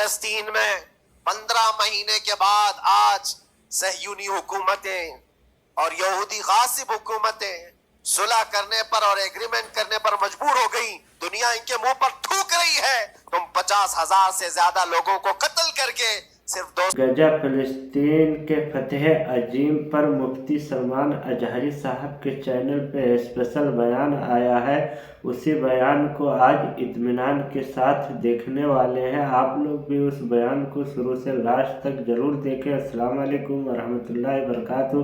فلسطین میں 15 مہینے کے بعد آج صہیونی حکومتیں اور یہودی غاصب حکومتیں صلح کرنے پر اور ایگریمنٹ کرنے پر مجبور ہو گئی. دنیا ان کے منہ پر تھوک رہی ہے. تم 50,000 سے زیادہ لوگوں کو قتل کر کے صرف غزہ فلسطین کے فتح عظیم پر مفتی سلمان اجہری صاحب کے چینل پہ اسپیشل بیان آیا ہے. اسی بیان کو آج اطمینان کے ساتھ دیکھنے والے ہیں. آپ لوگ بھی اس بیان کو شروع سے لاسٹ تک ضرور دیکھیں. السلام علیکم ورحمۃ اللہ وبرکاتہ.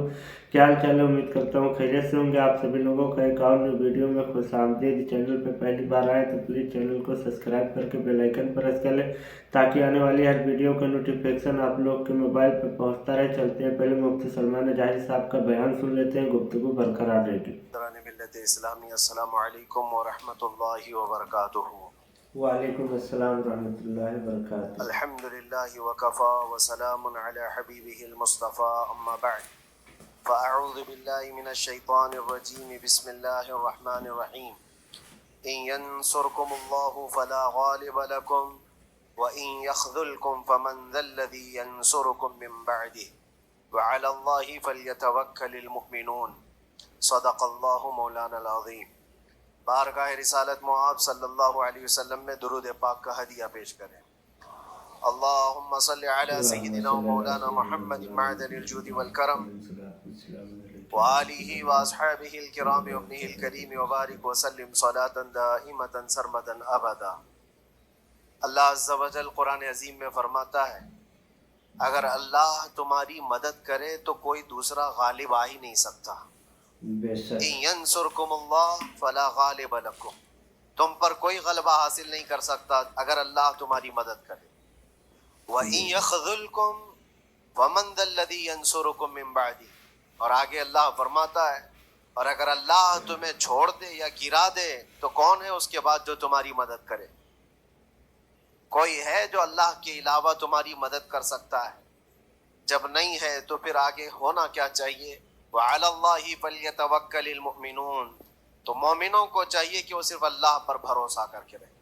کیا حال چال ہے؟ امید کرتا ہوں خیریت سے ہوں گے. آپ سبھی لوگوں کا ایک اور نئی ویڈیو میں خوش آمدید. چینل پہ پہلی بار آئے تو پلیز چینل کو سبسکرائب کر کے بیل آئیکن پریس کر لیں تاکہ آنے والی ہر ویڈیو کا نوٹیفیکیشن آپ لوگ کے موبائل پہ پہنچتا رہے. چلتے ہیں پہلے مفتی سلمان اجہری صاحب کا بیان سن لیتے ہیں. گفتگو برقرار رہے گی. ملت اسلامی السلام علیکم ورحمۃ اللہ وبرکاتہ. وعلیکم السلام ورحمۃ اللہ وبرکاتہ. الحمد للہ وکفا وسلام علی حبیبہ المصطفیٰ اما بعد فاعوذ باللہ من الشیطان الرجیم بسم اللہ الرحمن الرحیم. ان ینصرکم اللہ فلا غالب لکم وَإِن يَخْذُلْكُمْ فَمَنْ ذَا الَّذِي يَنْصُرُكُمْ مِنْ بَعْدِهِ وَعَلَى اللَّهِ فَلْيَتَوَكَّلِ الْمُؤْمِنُونَ. صدق اللہ مولانا العظیم. بارگاہ رسالت مآب صلی اللہ علیہ وسلم میں درود پاک کا ہدیہ پیش کریں. اللہم صلی علی سیدنا و مولانا محمد معدن الجود والکرم وآلہ واصحابہ الکرام وابنہ الکریم وبارک وسلم صلاة دائمة سرمدا ابدا. اللہ عز و جل قرآن عظیم میں فرماتا ہے اگر اللہ تمہاری مدد کرے تو کوئی دوسرا غالب آ ہی نہیں سکتا. ان ینصرکم اللہ فلا غالب لکم. تم پر کوئی غلبہ حاصل نہیں کر سکتا اگر اللہ تمہاری مدد کرے. وَإِن يَخْذُلْكُمْ فَمَنْ ذَا الَّذِي يَنْصُرُكُمْ مِنْ بَعْدِهِ. اور آگے اللہ فرماتا ہے اور اگر اللہ تمہیں چھوڑ دے یا گرا دے تو کون ہے اس کے بعد جو تمہاری مدد کرے؟ کوئی ہے جو اللہ کے علاوہ تمہاری مدد کر سکتا ہے؟ جب نہیں ہے تو پھر آگے ہونا کیا چاہیے؟ وَعَلَى اللَّهِ فَلْيَتَوَكَّلِ الْمُؤْمِنُونَ. تو مومنوں کو چاہیے کہ وہ صرف اللہ پر بھروسہ کر کے رہیں.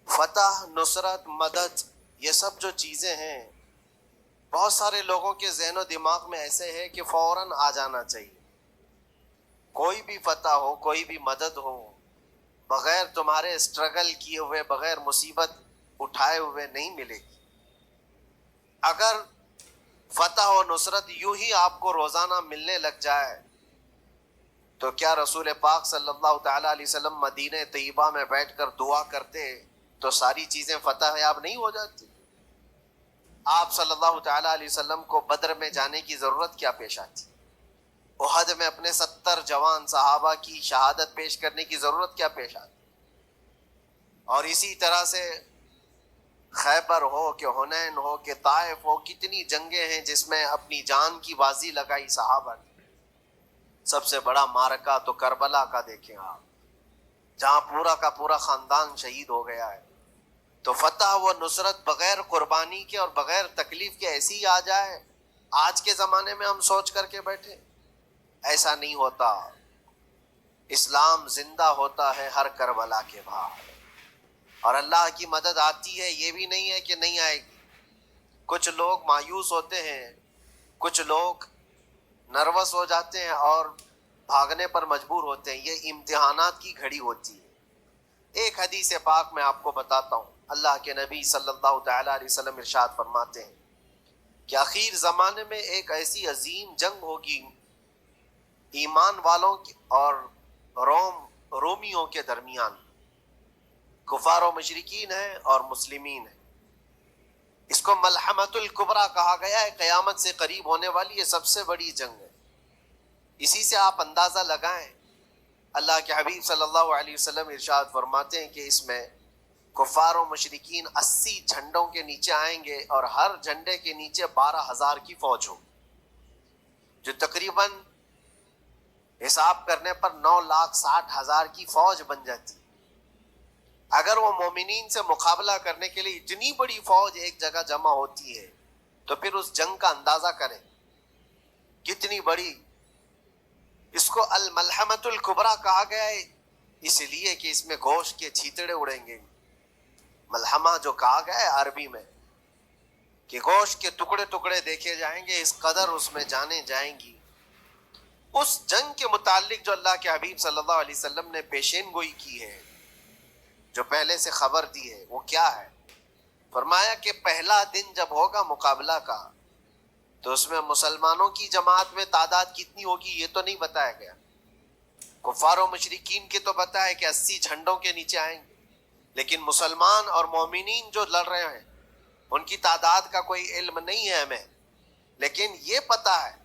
فتح، نصرت، مدد، یہ سب جو چیزیں ہیں بہت سارے لوگوں کے ذہن و دماغ میں ایسے ہے کہ فوراً آ جانا چاہیے. کوئی بھی فتح ہو، کوئی بھی مدد ہو، بغیر تمہارے اسٹرگل کیے ہوئے، بغیر مصیبت اٹھائے ہوئے نہیں ملے گی. اگر فتح و نصرت یوں ہی آپ کو روزانہ ملنے لگ جائے تو کیا رسول پاک صلی اللہ تعالیٰ علیہ وسلم مدینہ طیبہ میں بیٹھ کر دعا کرتے تو ساری چیزیں فتح یاب نہیں ہو جاتی؟ آپ صلی اللہ تعالیٰ علیہ وسلم کو بدر میں جانے کی ضرورت کیا پیش آتی؟ احد میں اپنے 70 جوان صحابہ کی شہادت پیش کرنے کی ضرورت کیا پیش آتی؟ اور اسی طرح سے خیبر ہو کہ حنین ہو کہ طائف ہو، کتنی جنگیں ہیں جس میں اپنی جان کی بازی لگائی صحابہ نے. سب سے بڑا معرکہ تو کربلا کا دیکھیں آپ، جہاں پورا کا پورا خاندان شہید ہو گیا ہے. تو فتح و نصرت بغیر قربانی کے اور بغیر تکلیف کے ایسی ہی آ جائے آج کے زمانے میں ہم سوچ کر کے بیٹھے؟ ایسا نہیں ہوتا. اسلام زندہ ہوتا ہے ہر کربلا کے بعد، اور اللہ کی مدد آتی ہے، یہ بھی نہیں ہے کہ نہیں آئے گی. کچھ لوگ مایوس ہوتے ہیں، کچھ لوگ نروس ہو جاتے ہیں اور بھاگنے پر مجبور ہوتے ہیں. یہ امتحانات کی گھڑی ہوتی ہے. ایک حدیث پاک میں آپ کو بتاتا ہوں. اللہ کے نبی صلی اللہ تعالیٰ علیہ وسلم ارشاد فرماتے ہیں کہ آخر زمانے میں ایک ایسی عظیم جنگ ہوگی ایمان والوں اور رومیوں کے درمیان. کفار و مشرکین ہیں اور مسلمین ہیں. اس کو ملحمۃ الکبریٰ کہا گیا ہے. قیامت سے قریب ہونے والی یہ سب سے بڑی جنگ ہے. اسی سے آپ اندازہ لگائیں. اللہ کے حبیب صلی اللہ علیہ وسلم ارشاد فرماتے ہیں کہ اس میں کفار و مشرکین 80 جھنڈوں کے نیچے آئیں گے اور ہر جھنڈے کے نیچے 12,000 کی فوج ہوگی، جو تقریباً حساب کرنے پر 9,60,000 کی فوج بن جاتی. اگر وہ مومنین سے مقابلہ کرنے کے لیے اتنی بڑی فوج ایک جگہ جمع ہوتی ہے تو پھر اس جنگ کا اندازہ کریں کتنی بڑی. اس کو الملحمۃ الکبریٰ کہا گیا ہے اس لیے کہ اس میں گوشت کے چھیتڑے اڑیں گے. ملحمہ جو کہا گیا ہے عربی میں کہ گوشت کے ٹکڑے ٹکڑے دیکھے جائیں گے، اس قدر اس میں جانیں جائیں گی. اس جنگ کے متعلق جو اللہ کے حبیب صلی اللہ علیہ وسلم نے پیشین گوئی کی ہے، جو پہلے سے خبر دی ہے، وہ کیا ہے؟ فرمایا کہ پہلا دن جب ہوگا مقابلہ کا تو اس میں مسلمانوں کی جماعت میں تعداد کتنی ہوگی یہ تو نہیں بتایا گیا. کفار و مشرکین کے تو بتایا کہ 80 جھنڈوں کے نیچے آئیں گے، لیکن مسلمان اور مومنین جو لڑ رہے ہیں ان کی تعداد کا کوئی علم نہیں ہے ہمیں. لیکن یہ پتا ہے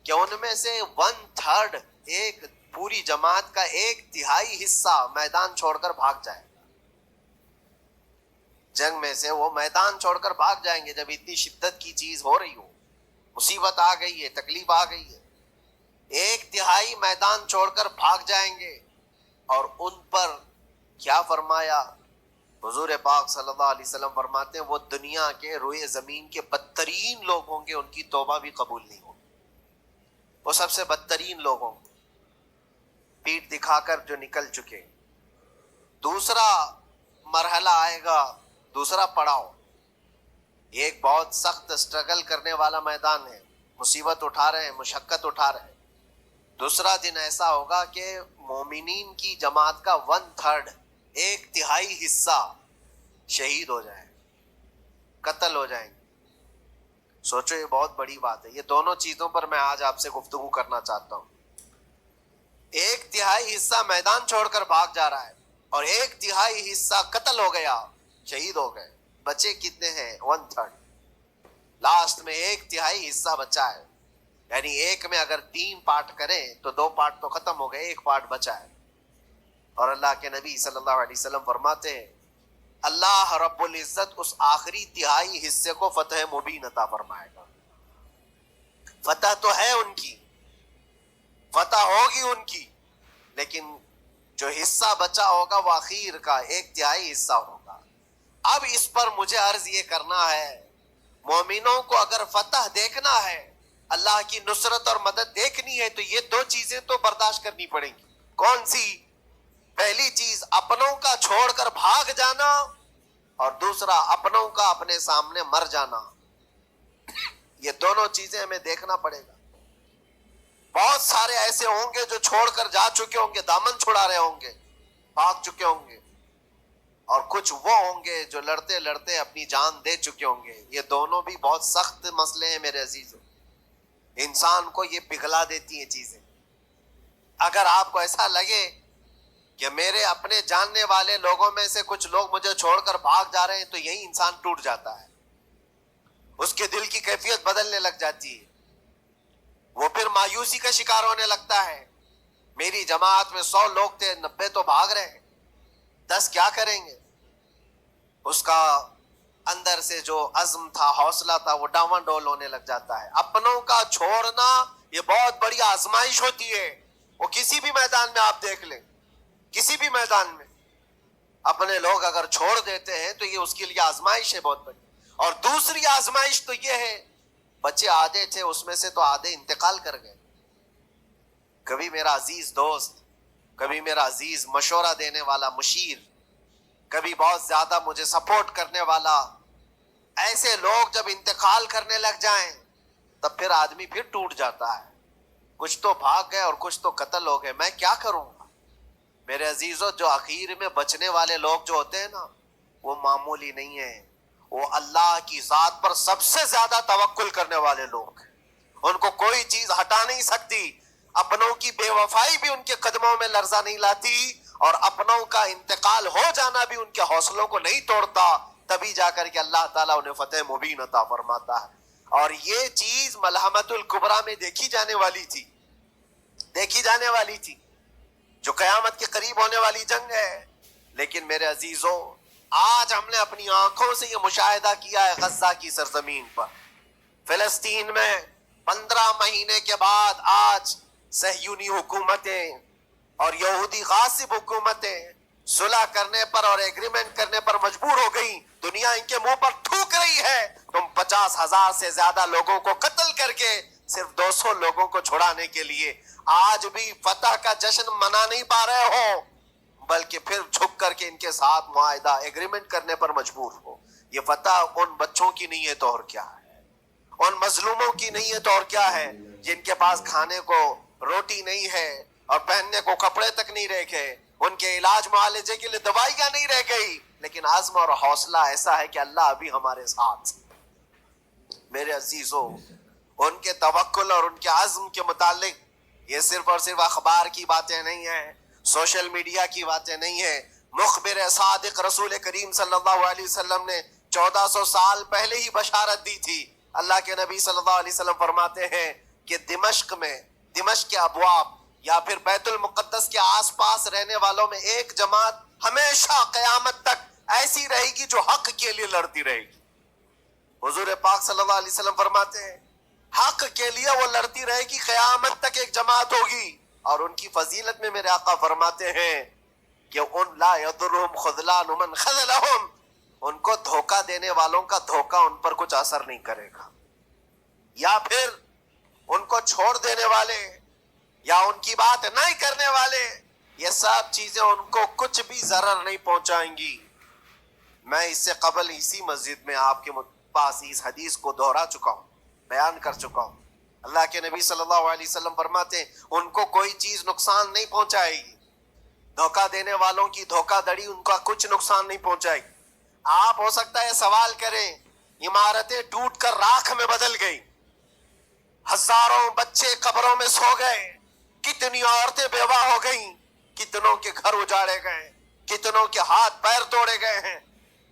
کہ ان میں سے 1/3 ایک پوری جماعت کا 1/3 حصہ میدان چھوڑ کر بھاگ جائے. جنگ میں سے وہ میدان چھوڑ کر بھاگ جائیں گے جب اتنی شدت کی چیز ہو رہی ہو، مصیبت آ گئی ہے، تکلیف آ گئی ہے. 1/3 میدان چھوڑ کر بھاگ جائیں گے. اور ان پر کیا فرمایا حضور پاک صلی اللہ علیہ وسلم؟ فرماتے ہیں وہ دنیا کے روئے زمین کے بدترین لوگ ہوں گے، ان کی توبہ بھی قبول نہیں ہوگی. وہ سب سے بدترین لوگ ہوں گے، پیٹھ دکھا کر جو نکل چکے. دوسرا مرحلہ آئے گا، دوسرا پڑاؤ. یہ ایک بہت سخت اسٹرگل کرنے والا میدان ہے، مصیبت اٹھا رہے ہیں، مشقت اٹھا رہے ہیں. دوسرا دن ایسا ہوگا کہ مومنین کی جماعت کا 1/3 1/3 حصہ شہید ہو جائے، قتل ہو جائیں گے. سوچو یہ بہت بڑی بات ہے. یہ دونوں چیزوں پر میں آج آپ سے گفتگو کرنا چاہتا ہوں. 1/3 حصہ میدان چھوڑ کر بھاگ جا رہا ہے اور 1/3 حصہ قتل ہو گیا، شہید ہو گئے. بچے کتنے ہیں؟ 1/3. لاسٹ میں 1/3 حصہ بچا ہے. یعنی ایک میں اگر 3 پارٹ کریں تو 2 پارٹ تو ختم ہو گئے، 1 پارٹ بچا ہے. اور اللہ کے نبی صلی اللہ علیہ وسلم فرماتے ہیں اللہ رب العزت اس آخری 1/3 حصے کو فتح مبین عطا فرمائے گا. فتح تو ہے ان کی، فتح ہوگی ان کی، لیکن جو حصہ بچا ہوگا وہ اخیر کا 1/3 حصہ ہوگا. اب اس پر مجھے عرض یہ کرنا ہے، مومنوں کو اگر فتح دیکھنا ہے، اللہ کی نصرت اور مدد دیکھنی ہے، تو یہ 2 چیزیں تو برداشت کرنی پڑیں گی. کون سی؟ پہلی چیز اپنوں کا چھوڑ کر بھاگ جانا، اور دوسرا اپنوں کا اپنے سامنے مر جانا. یہ دونوں چیزیں ہمیں دیکھنا پڑے گا. بہت سارے ایسے ہوں گے جو چھوڑ کر جا چکے ہوں گے، دامن چھڑا رہے ہوں گے، بھاگ چکے ہوں گے، اور کچھ وہ ہوں گے جو لڑتے لڑتے اپنی جان دے چکے ہوں گے. یہ دونوں بھی بہت سخت مسئلے ہیں میرے عزیزوں. انسان کو یہ پگھلا دیتی ہیں چیزیں. اگر آپ کو ایسا لگے کہ میرے اپنے جاننے والے لوگوں میں سے کچھ لوگ مجھے چھوڑ کر بھاگ جا رہے ہیں، تو یہی انسان ٹوٹ جاتا ہے. اس کے دل کی کیفیت بدلنے لگ جاتی ہے، وہ پھر مایوسی کا شکار ہونے لگتا ہے. میری جماعت میں 100 لوگ تھے، 90 تو بھاگ رہے ہیں، 10 کیا کریں گے؟ اس کا اندر سے جو عزم تھا، حوصلہ تھا، وہ ڈاواں ڈول ہونے لگ جاتا ہے. اپنوں کا چھوڑنا یہ بہت بڑی آزمائش ہوتی ہے. وہ کسی بھی میدان میں آپ دیکھ لیں، کسی بھی میدان میں اپنے لوگ اگر چھوڑ دیتے ہیں تو یہ اس کے لیے آزمائش ہے بہت بڑی. اور دوسری آزمائش تو یہ ہے، بچے آدھے تھے، اس میں سے تو آدھے انتقال کر گئے. کبھی میرا عزیز دوست، کبھی میرا عزیز مشورہ دینے والا مشیر، کبھی بہت زیادہ مجھے سپورٹ کرنے والا، ایسے لوگ جب انتقال کرنے لگ جائیں تب پھر آدمی پھر ٹوٹ جاتا ہے. کچھ تو بھاگ گئے اور کچھ تو قتل ہو گئے. میں کیا کروں گا؟ میرے عزیزوں، جو آخر میں بچنے والے لوگ جو ہوتے ہیں نا، وہ معمولی نہیں ہیں. وہ اللہ کی ذات پر سب سے زیادہ توکل کرنے والے لوگ ہیں. ان کو کوئی چیز ہٹا نہیں سکتی. اپنوں کی بے وفائی بھی ان کے قدموں میں لرزہ نہیں لاتی، اور اپنوں کا انتقال ہو جانا بھی ان کے حوصلوں کو نہیں توڑتا. تبھی جا کر کے اللہ تعالیٰ انہیں فتح مبین عطا فرماتا ہے. اور یہ چیز ملحمت الکبریٰ میں دیکھی جانے والی تھی، دیکھی جانے والی تھی، جو قیامت کے قریب ہونے والی جنگ ہے. لیکن میرے عزیزوں، آج ہم نے اپنی آنکھوں سے یہ مشاہدہ کیا ہے غزہ کی سرزمین پر، فلسطین میں 15 مہینے کے بعد آج صہیونی حکومتیں اور یہودی غاصب حکومتیں صلح کرنے پر اور ایگریمنٹ کرنے پر مجبور ہو گئی. دنیا ان کے منہ پر تھوک رہی ہے. تم 50,000 سے زیادہ لوگوں کو قتل کر کے صرف 200 لوگوں کو چھڑانے کے لیے آج بھی فتح کا جشن منا نہیں پا رہے ہو. بلکہ پھر جھک کر کے ان کے ساتھ معاہدہ ایگریمنٹ کرنے پر مجبور ہو. یہ فتح ان بچوں کی نہیں ہے تو اور کیا ہے, ان مظلوموں کی نہیں ہے تو اور کیا ہے, جن کے پاس کھانے کو روٹی نہیں ہے اور پہننے کو کپڑے تک نہیں رہ گئے, ان کے علاج معالجے کے لیے دوائیاں نہیں رہ گئی, لیکن عزم اور حوصلہ ایسا ہے کہ اللہ ابھی ہمارے ساتھ. میرے عزیزو, ان کے توکل اور ان کے عزم کے متعلق یہ صرف اور صرف اخبار کی باتیں نہیں ہیں, سوشل میڈیا کی باتیں نہیں ہیں. مخبر صادق رسول کریم صلی اللہ علیہ وسلم نے 1400 سال پہلے ہی بشارت دی تھی. اللہ کے نبی صلی اللہ علیہ وسلم فرماتے ہیں کہ دمشق کے ابواب یا پھر بیت المقدس کے آس پاس رہنے والوں میں ایک جماعت ہمیشہ قیامت تک ایسی رہے گی جو حق کے لیے لڑتی رہے گی. حضور پاک صلی اللہ علیہ وسلم فرماتے ہیں حق کے لیے وہ لڑتی رہے گی, قیامت تک ایک جماعت ہوگی. اور ان کی فضیلت میں میرے آقا فرماتے ہیں کہ ان لا یضرهم خذلان من خذلهم, ان کو دھوکہ دینے والوں کا دھوکہ ان پر کچھ اثر نہیں کرے گا, یا پھر ان کو چھوڑ دینے والے یا ان کی بات نہیں کرنے والے, یہ سب چیزیں ان کو کچھ بھی ضرر نہیں پہنچائیں گی. میں اس سے قبل اسی مسجد میں آپ کے پاس اس حدیث کو دہرا چکا ہوں, بیان کر چکا ہوں. اللہ کے نبی صلی اللہ علیہ وسلم فرماتے ہیں ان کو کوئی چیز نقصان نہیں پہنچائے گی, دھوکہ دینے والوں کی دھوکہ دڑی ان کا کچھ نقصان نہیں پہنچائے گی. آپ ہو سکتا ہے سوال کریں, عمارتیں ٹوٹ کر راکھ میں بدل گئی, ہزاروں بچے قبروں میں سو گئے, کتنی عورتیں بیوہ ہو گئیں, کتنوں کے گھر اجاڑے گئے, کتنوں کے ہاتھ پیر توڑے گئے ہیں.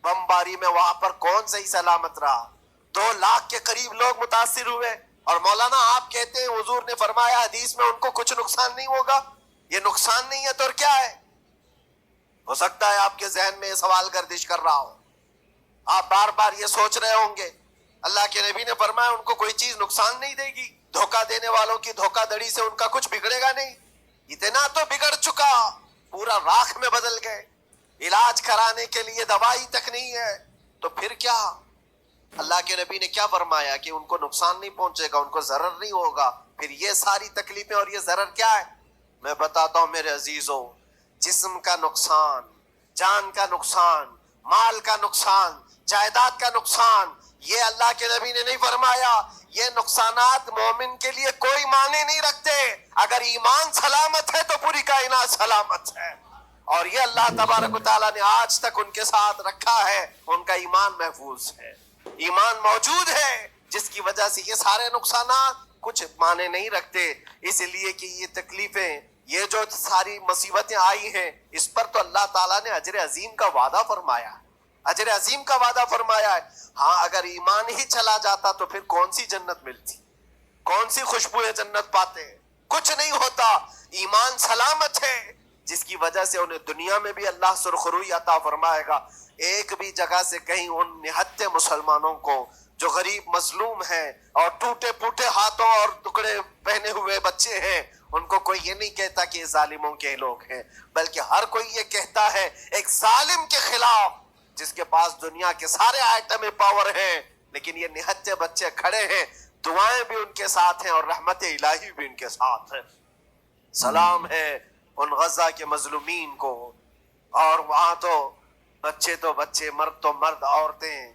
بمباری میں وہاں پر کون صحیح سلامت رہا؟ 2 لاکھ کے قریب لوگ متاثر ہوئے, اور مولانا آپ کہتے ہیں حضور نے فرمایا حدیث میں ان کو کچھ نقصان نہیں ہوگا. یہ نقصان نہیں ہے تو اور کیا ہے؟ ہو سکتا ہے آپ کے ذہن میں یہ سوال گردش کر رہا ہو, آپ بار بار یہ سوچ رہے ہوں گے اللہ کے نبی نے فرمایا ان کو کوئی چیز نقصان نہیں دے گی, دھوکہ دینے والوں کی دھوکہ دڑی سے ان کا کچھ بگڑے گا نہیں. اتنا تو بگڑ چکا, پورا راکھ میں بدل گئے, علاج کرانے کے لیے دوائی تک نہیں ہے, تو پھر کیا؟ اللہ کے نبی نے کیا فرمایا کہ ان کو نقصان نہیں پہنچے گا, ان کو ضرر نہیں ہوگا. پھر یہ ساری تکلیفیں اور یہ ضرر کیا ہے؟ میں بتاتا ہوں میرے عزیزوں, جسم کا نقصان, جان کا نقصان, مال کا نقصان, جائیداد کا نقصان, یہ اللہ کے نبی نے نہیں فرمایا. یہ نقصانات مومن کے لیے کوئی معنی نہیں رکھتے. اگر ایمان سلامت ہے تو پوری کائنات سلامت ہے, اور یہ اللہ تبارک و تعالیٰ نے آج تک ان کے ساتھ رکھا ہے. ان کا ایمان محفوظ ہے, ایمان موجود ہے, جس کی وجہ سے یہ سارے نقصانات کچھ معنی نہیں رکھتے. اس لیے کہ یہ تکلیفیں, یہ جو ساری مصیبتیں آئی ہیں, اس پر تو اللہ تعالیٰ نے اجر عظیم کا وعدہ فرمایا ہے, اجر عظیم کا وعدہ فرمایا ہے. ہاں اگر ایمان ہی چلا جاتا تو پھر کون سی جنت ملتی, کون سی خوشبو جنت پاتے؟ کچھ نہیں ہوتا. ایمان سلامت ہے, جس کی وجہ سے انہیں دنیا میں بھی اللہ سرخروئی عطا فرمائے گا. ایک بھی جگہ سے کہیں ان نہتے مسلمانوں کو جو غریب مظلوم ہیں اور ٹوٹے پوٹے ہاتھوں اور ٹکڑے پہنے ہوئے بچے ہیں, ان کو کوئی یہ نہیں کہتا کہ یہ ظالموں کے لوگ ہیں, بلکہ ہر کوئی یہ کہتا ہے ایک ظالم کے خلاف جس کے پاس دنیا کے سارے آئٹم پاور ہیں, لیکن یہ نہتے بچے کھڑے ہیں, دعائیں بھی ان کے ساتھ ہیں اور رحمت الہی بھی ان کے ساتھ ہے. سلام ہے ان غزہ کے مظلومین کو. اور وہاں تو بچے, مرد تو مرد, عورتیں.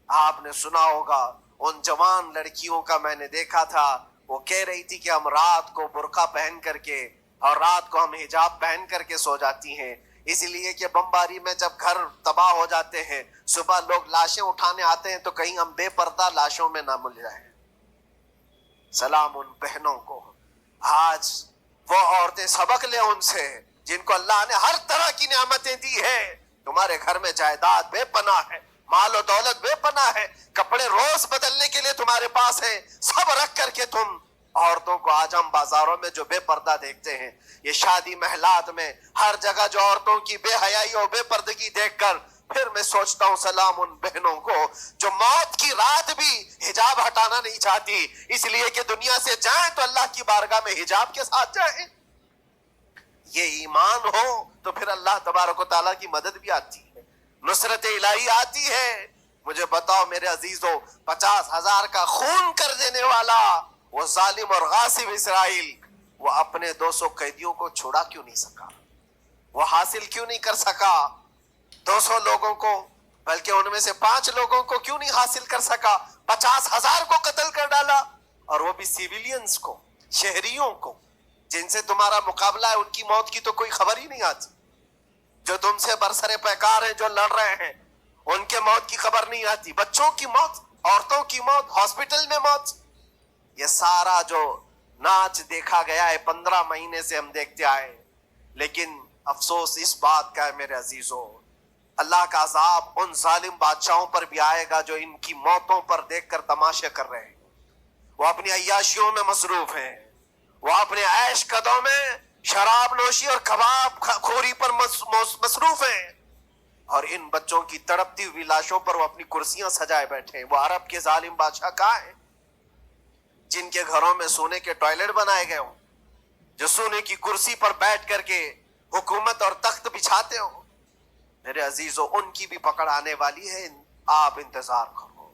آپ نے سنا ہوگا ان جوان لڑکیوں کا, میں نے دیکھا تھا, وہ کہہ رہی تھی کہ ہم رات کو برقع پہن کر کے اور رات کو ہم حجاب پہن کر کے سو جاتی ہیں, اس لیے کہ بمباری میں جب گھر تباہ ہو جاتے ہیں, صبح لوگ لاشیں اٹھانے آتے ہیں تو کہیں ہم بے پردہ لاشوں میں نہ مل جائیں. سلام ان بہنوں کو. آج وہ عورتیں سبق لیں ان سے جن کو اللہ نے ہر طرح کی نعمتیں دی ہے. تمہارے گھر میں جائیداد بے پناہ ہے, مال و دولت بے پناہ ہے, کپڑے روز بدلنے کے لیے تمہارے پاس ہیں, سب رکھ کر کے تم عورتوں کو آج ہم بازاروں میں جو بے پردہ دیکھتے ہیں, یہ شادی محلات میں ہر جگہ جو عورتوں کی بے حیائی اور بے پردگی دیکھ کر پھر میں سوچتا ہوں سلام ان بہنوں کو جو موت کی رات بھی حجاب ہٹانا نہیں چاہتی, اس لیے کہ دنیا سے جائیں تو اللہ کی بارگاہ میں حجاب کے ساتھ جائیں. یہ ایمان ہو تو پھر اللہ تبارک و تعالیٰ کی مدد بھی آتی ہے, نصرت الہی آتی ہے. مجھے بتاؤ میرے عزیزو, 50,000 کا خون کر دینے والا وہ ظالم اور غاصب اسرائیل, وہ اپنے 200 قیدیوں کو چھوڑا کیوں نہیں سکا؟ وہ حاصل کیوں نہیں کر سکا 200 لوگوں کو، بلکہ ان میں سے 5 لوگوں کو کیوں نہیں حاصل کر سکا؟ 50,000 کو قتل کر ڈالا، اور وہ بھی سیویلینز کو، شہریوں کو جن سے تمہارا مقابلہ ہے، ان کی موت کی تو کوئی خبر ہی نہیں آتی۔ جو تم سے برسر پیکار ہیں، جو لڑ رہے ہیں، ان کے موت کی خبر نہیں آتی۔ بچوں کی موت، عورتوں کی موت، ہاسپٹل میں موت، یہ سارا جو ناچ دیکھا گیا ہے 15 مہینے سے ہم دیکھتے آئے۔ لیکن افسوس اس بات کا ہے میرے عزیزوں، اللہ کا عذاب ان ظالم بادشاہوں پر بھی آئے گا جو ان کی موتوں پر دیکھ کر تماشے کر رہے ہیں۔ وہ اپنی عیاشیوں میں مصروف ہیں، وہ اپنے عیش قدوں میں شراب نوشی اور کباب خوری پر مصروف ہیں، اور ان بچوں کی تڑپتی ہوئی لاشوں پر وہ اپنی کرسیاں سجائے بیٹھے ہیں۔ وہ عرب کے ظالم بادشاہ کہاں ہیں جن کے گھروں میں سونے کے ٹوائلٹ بنائے گئے ہوں، جو سونے کی کرسی پر بیٹھ کر کے حکومت اور تخت بچھاتے ہوں؟ میرے عزیزوں، ان کی بھی پکڑ آنے والی ہے، آپ انتظار کرو،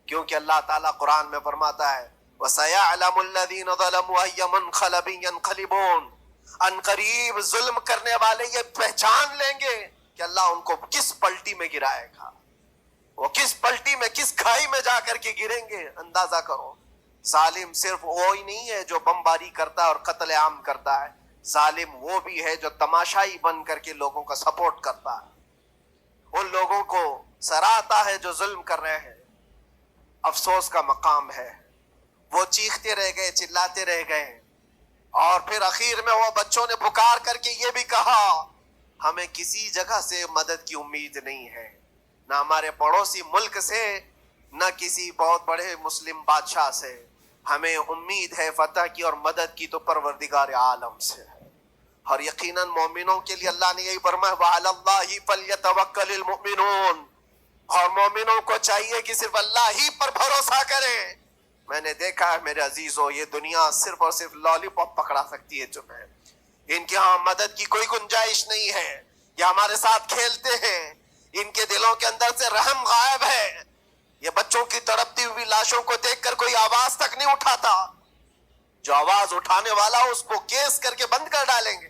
کیونکہ اللہ تعالیٰ قرآن میں فرماتا ہے وَسَيَعْلَمُ الَّذِينَ ظَلَمُوا أَيَّ مُنْقَلَبٍ يَنْقَلِبُونَ۔ ان قریب ظلم کرنے والے یہ پہچان لیں گے کہ اللہ ان کو کس پلٹی میں گرائے گا، وہ کس پلٹی میں، کس کھائی میں جا کر کے گریں گے۔ اندازہ کرو، ظالم صرف وہی نہیں ہے جو بمباری کرتا ہے اور قتل عام کرتا ہے، ظالم وہ بھی ہے جو تماشائی بن کر کے لوگوں کا سپورٹ کرتا ہے، ان لوگوں کو سراہتا ہے جو ظلم کر رہے ہیں۔ افسوس کا مقام ہے، وہ چیختے رہ گئے، چلاتے رہ گئے، اور پھر اخیر میں وہ بچوں نے پکار کر کے یہ بھی کہا ہمیں کسی جگہ سے مدد کی امید نہیں ہے، نہ ہمارے پڑوسی ملک سے، نہ کسی بہت بڑے مسلم بادشاہ سے، ہمیں امید ہے فتح کی اور مدد کی تو پروردگار عالم سے ہے۔ اور یقیناً مومنوں کے لیے اللہ نے یہی فرمایا وَعَلَى اللَّهِ فَلْيَتَوَكَّلِ الْمُؤْمِنُونَ، اور مومنوں کو چاہیے کہ صرف اللہ ہی پر بھروسہ کریں۔ میں نے دیکھا ہے میرے عزیزوں، یہ دنیا صرف اور صرف لالی پاپ پکڑا سکتی ہے تمہیں، ان کے ہاں مدد کی کوئی گنجائش نہیں ہے، یہ ہمارے ساتھ کھیلتے ہیں، ان کے دلوں کے اندر سے رحم غائب ہے۔ یہ بچوں کی تڑپتی ہوئی لاشوں کو دیکھ کر کوئی آواز تک نہیں اٹھاتا، جو آواز اٹھانے والا اس کو کیس کر کے بند کر ڈالیں گے۔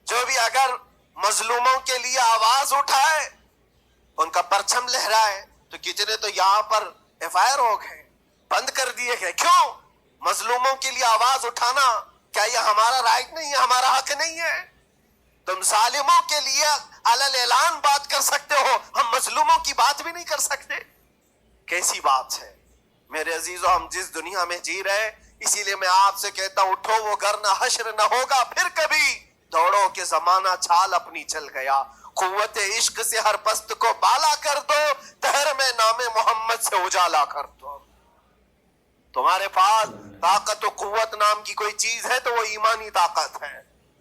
جو بھی اگر مظلوموں کے لیے آواز اٹھائے، ان کا پرچم لہرائے، تو کتنے تو یہاں پر FIR ہو گئے، بند کر دیے گئے۔ کیوں؟ مظلوموں کے لیے آواز اٹھانا کیا یہ ہمارا رائٹ نہیں ہے، ہمارا حق نہیں ہے؟ تم ظالموں کے لیے علل اعلان بات کر سکتے ہو، ہم مظلوموں کی بات بھی نہیں کر سکتے؟ کیسی بات ہے میرے عزیزو، ہم جس دنیا میں جی رہے، اسی لیے میں آپ سے کہتا ہوں اٹھو، وہ گھر نہ حشر نہ ہوگا پھر کبھی، دوڑو کہ زمانہ چھال اپنی چل گیا، قوت عشق سے ہر پست کو بالا کر دو، دہر میں نام محمد سے اجالا کر دو۔ تمہارے پاس طاقت و قوت نام کی کوئی چیز ہے تو وہ ایمانی طاقت ہے،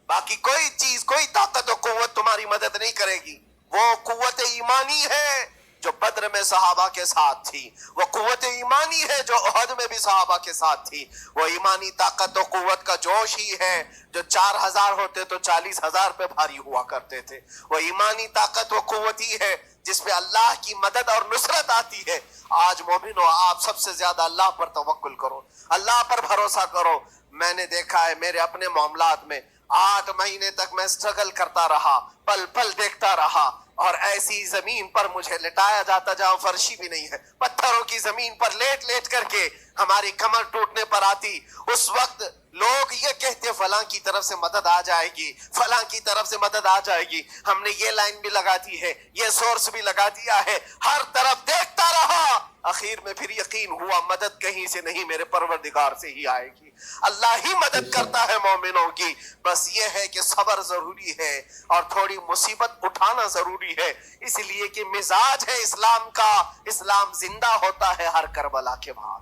باقی کوئی چیز، کوئی طاقت و قوت تمہاری مدد نہیں کرے گی۔ وہ قوت ایمانی ہے جو بدر میں صحابہ کے ساتھ تھی، وہ قوت ایمانی ہے جو احد میں بھی صحابہ کے ساتھ تھی، وہ ایمانی طاقت و قوت کا جوش ہی ہے جو 4,000 ہوتے تو 40,000 پہ بھاری ہوا کرتے تھے، وہ ایمانی طاقت و قوت ہی ہے جس پہ اللہ کی مدد اور نصرت آتی ہے۔ آج مومنو، آپ سب سے زیادہ اللہ پر توکل کرو، اللہ پر بھروسہ کرو۔ میں نے دیکھا ہے میرے اپنے معاملات میں، 8 مہینے تک میں اسٹرگل کرتا رہا، پل پل دیکھتا رہا، اور ایسی زمین پر مجھے لٹایا جاتا جہاں فرشی بھی نہیں ہے، پتھروں کی زمین پر لیٹ لیٹ کر کے ہماری کمر ٹوٹنے پر آتی۔ اس وقت لوگ یہ کہتے فلاں کی طرف سے مدد آ جائے گی، فلاں کی طرف سے مدد آ جائے گی، ہم نے یہ لائن بھی لگا دی ہے، یہ سورس بھی لگا دیا ہے، ہر طرف دیکھتا رہا، اخیر میں پھر یقین ہوا مدد کہیں سے نہیں، میرے پروردگار سے ہی آئے گی۔ اللہ ہی مدد کرتا ہے مومنوں کی، بس یہ ہے کہ صبر ضروری ہے اور تھوڑی مصیبت اٹھانا ضروری ہے، اس لیے کہ مزاج ہے اسلام کا، اسلام زندہ ہوتا ہے ہر کربلا کے بعد۔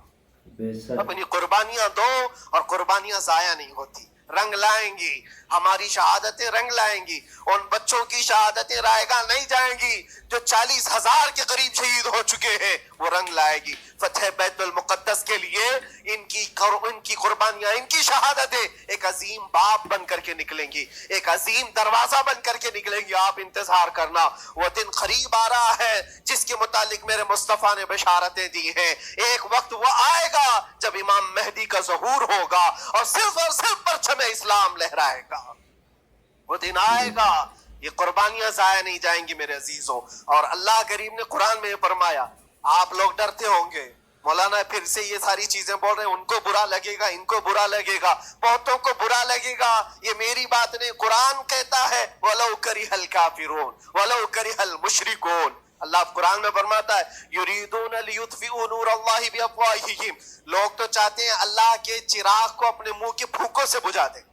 اپنی قربانیاں دو اور قربانیاں ضائع نہیں ہوتی، رنگ لائیں گی، ہماری شہادتیں رنگ لائیں گی، ان بچوں کی شہادتیں رائے گاہ نہیں جائیں گی جو 40,000 کے قریب شہید ہو چکے ہیں، وہ رنگ لائے گی۔ فتح بیت المقدس کے لیے ان کی قربانیاں، ان کی شہادتیں ایک عظیم باب بن کر کے نکلیں گی، ایک عظیم دروازہ بن کر کے نکلیں گی۔ آپ انتظار کرنا، وہ دن قریب آ رہا ہے جس کے متعلق میرے مصطفیٰ نے بشارتیں دی ہیں۔ ایک وقت وہ آئے گا جب امام مہدی کا ظہور ہوگا اور صرف پرچم اسلام لہرائے گا۔ وہ دن آئے گا، یہ قربانیاں ضائع نہیں جائیں گی میرے عزیزوں. اور اللہ کریم نے قرآن میں یہ فرمایا آپ لوگ ڈرتے ہوں گے. مولانا پھر سے یہ ساری چیزیں بول رہے ہیں، ان کو برا لگے گا، ان کو برا لگے گا، بہتوں کو برا لگے گا. یہ میری بات نہیں، قرآن کہتا ہے وَلَوْ كَرِهَ الْكَافِرُونَ وَلَوْ كَرِهَ الْمُشْرِكُونَ. اللہ قرآن میں فرماتا ہے يُرِيدُونَ لِيُطْفِئُوا نُورَ اللَّهِ بِأَفْوَاهِهِمْ. لوگ تو چاہتے ہیں اللہ کے چراغ کو اپنے منہ کے پھوکوں سے بجھا دیں،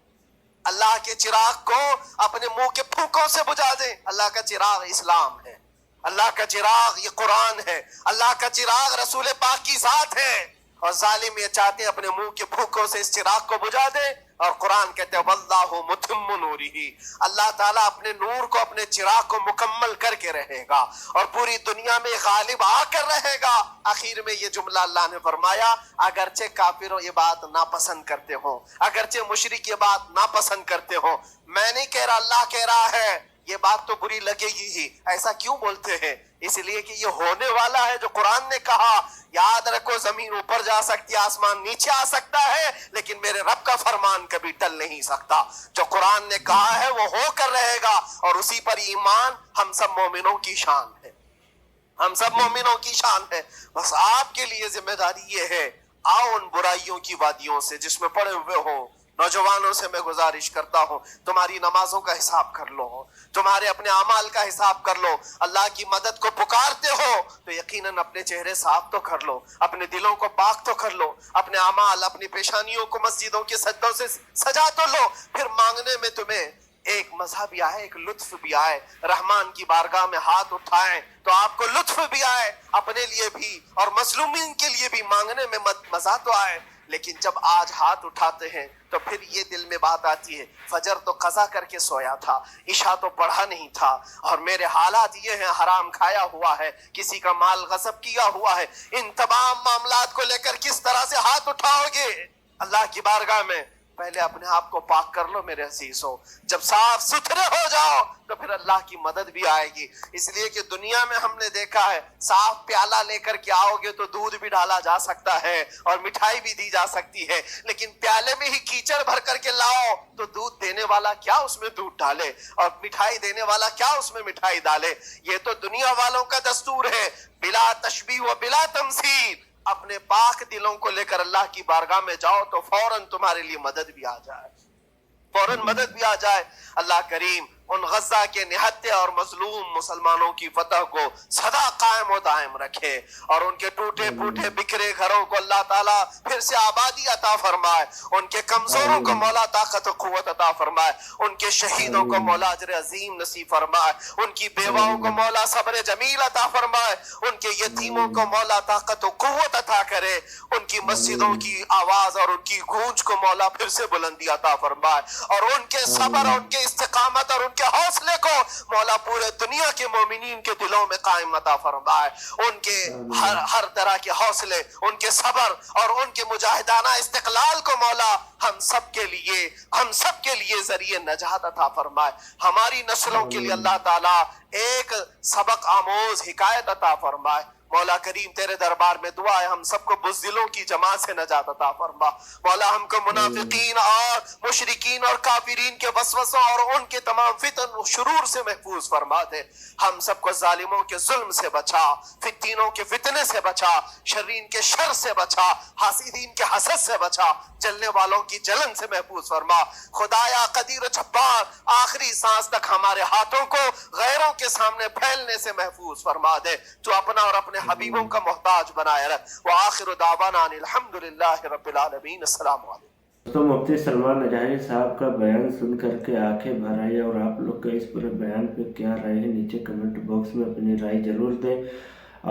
اللہ کے چراغ کو اپنے منہ کے پھوکوں سے بجھا دیں. اللہ کا چراغ اسلام ہے، اللہ کا چراغ یہ قرآن ہے، اللہ کا چراغ رسول پاک کی ذات ہے. اور ظالم یہ چاہتے ہیں اپنے منہ کے پھوکوں سے اس چراغ کو بجھا دیں. اور قرآن کہتے ہیں واللہ متم نورہ، اللہ تعالیٰ اپنے نور کو، اپنے چراغ کو مکمل کر کے رہے گا اور پوری دنیا میں غالب آ کر رہے گا. آخر میں یہ جملہ اللہ نے فرمایا اگرچہ کافروں یہ بات ناپسند کرتے ہوں، اگرچہ مشرک یہ بات ناپسند کرتے ہوں، میں نہیں کہہ رہا، اللہ کہہ رہا ہے یہ بات تو بری لگے گی ہی. ایسا کیوں بولتے ہیں؟ اس لیے کہ یہ ہونے والا ہے جو قرآن نے کہا. یاد رکھو زمین اوپر جا سکتی ہے، آسمان نیچے آ سکتا ہے، لیکن میرے رب کا فرمان کبھی ٹل نہیں سکتا. جو قرآن نے کہا ہے وہ ہو کر رہے گا، اور اسی پر ایمان ہم سب مومنوں کی شان ہے، ہم سب مومنوں کی شان ہے. بس آپ کے لیے ذمہ داری یہ ہے، آؤ ان برائیوں کی وادیوں سے جس میں پڑے ہوئے ہو. نوجوانوں سے میں گزارش کرتا ہوں تمہاری نمازوں کا حساب کر لو، تمہارے اپنے اعمال کا حساب کر لو. اللہ کی مدد کو پکارتے ہو تو یقیناً اپنے چہرے صاف تو کر لو، اپنے دلوں کو پاک تو کر لو، اپنے اعمال، اپنی پیشانیوں کو مسجدوں کے سجدوں سے سجا تو لو. پھر مانگنے میں تمہیں ایک مزہ بھی آئے، ایک لطف بھی آئے. رحمان کی بارگاہ میں ہاتھ اٹھائیں تو آپ کو لطف بھی آئے، اپنے لیے بھی اور مظلومین کے لیے بھی مانگنے میں مزہ تو آئے. لیکن جب آج ہاتھ اٹھاتے ہیں تو پھر یہ دل میں بات آتی ہے فجر تو قضا کر کے سویا تھا، عشاء تو پڑھا نہیں تھا، اور میرے حالات یہ ہیں حرام کھایا ہوا ہے، کسی کا مال غصب کیا ہوا ہے. ان تمام معاملات کو لے کر کس طرح سے ہاتھ اٹھاؤ گے اللہ کی بارگاہ میں؟ پہلے اپنے آپ کو پاک کر لو میرے عزیزوں. جب صاف ستھرے ہو جاؤ تو پھر اللہ کی مدد بھی آئے گی. اس لیے کہ دنیا میں ہم نے دیکھا ہے صاف پیالہ لے کر کے آؤ گے تو دودھ بھی ڈالا جا سکتا ہے اور مٹھائی بھی دی جا سکتی ہے، لیکن پیالے میں ہی کیچڑ بھر کر کے لاؤ تو دودھ دینے والا کیا اس میں دودھ ڈالے اور مٹھائی دینے والا کیا اس میں مٹھائی ڈالے. یہ تو دنیا والوں کا دستور ہے، بلا تشبیہ و بلا تمثیل. اپنے پاک دلوں کو لے کر اللہ کی بارگاہ میں جاؤ تو فوراً تمہارے لیے مدد بھی آ جائے، فوراً مدد بھی آ جائے. اللہ کریم ان غزہ کے نہتے اور مظلوم مسلمانوں کی فتح کو سدا قائم و دائم رکھے، اور ان کے ٹوٹے پھوٹے بکھرے گھروں کو اللہ تعالیٰ پھر سے آبادی عطا فرمائے، ان کے کمزوروں کو مولا طاقت و قوت عطا فرمائے، ان کے شہیدوں کو مولا اجر عظیم نصیب فرمائے، ان کی بیواؤں کو مولا صبر جمیل عطا فرمائے، ان کے یتیموں کو مولا طاقت و قوت عطا کرے، ان کی مسجدوں کی آواز اور ان کی گونج کو مولا پھر سے بلندی عطا فرمائے، اور ان کے صبر اور ان کے استقامت اور ان کے حوصلے کو مولا پورے دنیا کے مومنین کے دلوں میں قائم عطا فرمائے. ان کے ہر طرح کے حوصلے، ان کے صبر اور ان کے مجاہدانہ استقلال کو مولا ہم سب کے لیے ذریعے نجات عطا فرمائے. ہماری نسلوں کے لیے اللہ تعالیٰ ایک سبق آموز حکایت عطا فرمائے. مولا کریم تیرے دربار میں دعا ہے ہم سب کو بزدلوں کی جماعت سے نجات عطا فرما. مولا ہم کو منافقین اور مشرکین اور کافرین کے وسوسوں اور ان کے تمام فتن و شرور سے محفوظ فرما دے. ہم سب کو ظالموں کے ظلم سے بچا، فتنوں کے فتنے سے بچا، شرین کے شر سے بچا، حاسدین کے حسد سے بچا، جلنے والوں کی جلن سے محفوظ فرما. خدایا قدیر و جبار آخری سانس تک ہمارے ہاتھوں کو غیروں کے سامنے پھیلنے سے محفوظ فرما دے. تو اپنا اور اپنے حبیبوں کا محتاج بنائے رکھ. وآخر دعوانا الحمدللہ رب العالمین. السلام علیکم. تو مفتی سلمان اجاہری صاحب کا بیان سن کر کے آنکھیں بھر آئی، اور آپ لوگ کا اس پورے بیان پہ کیا رائے ہے نیچے کمنٹ باکس میں اپنی رائے ضرور دیں.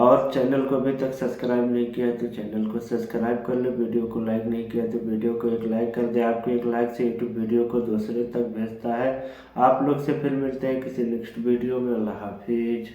اور چینل کو ابھی تک سبسکرائب نہیں کیا تو چینل کو سبسکرائب کر لیں، ویڈیو کو لائک نہیں کیا تو ویڈیو کو ایک لائک کر دیں. آپ کے ایک لائک سے یوٹیوب ویڈیو کو دوسرے تک بھیجتا ہے. آپ لوگ سے پھر ملتے ہیں کسی نیکسٹ ویڈیو میں. اللہ حافظ.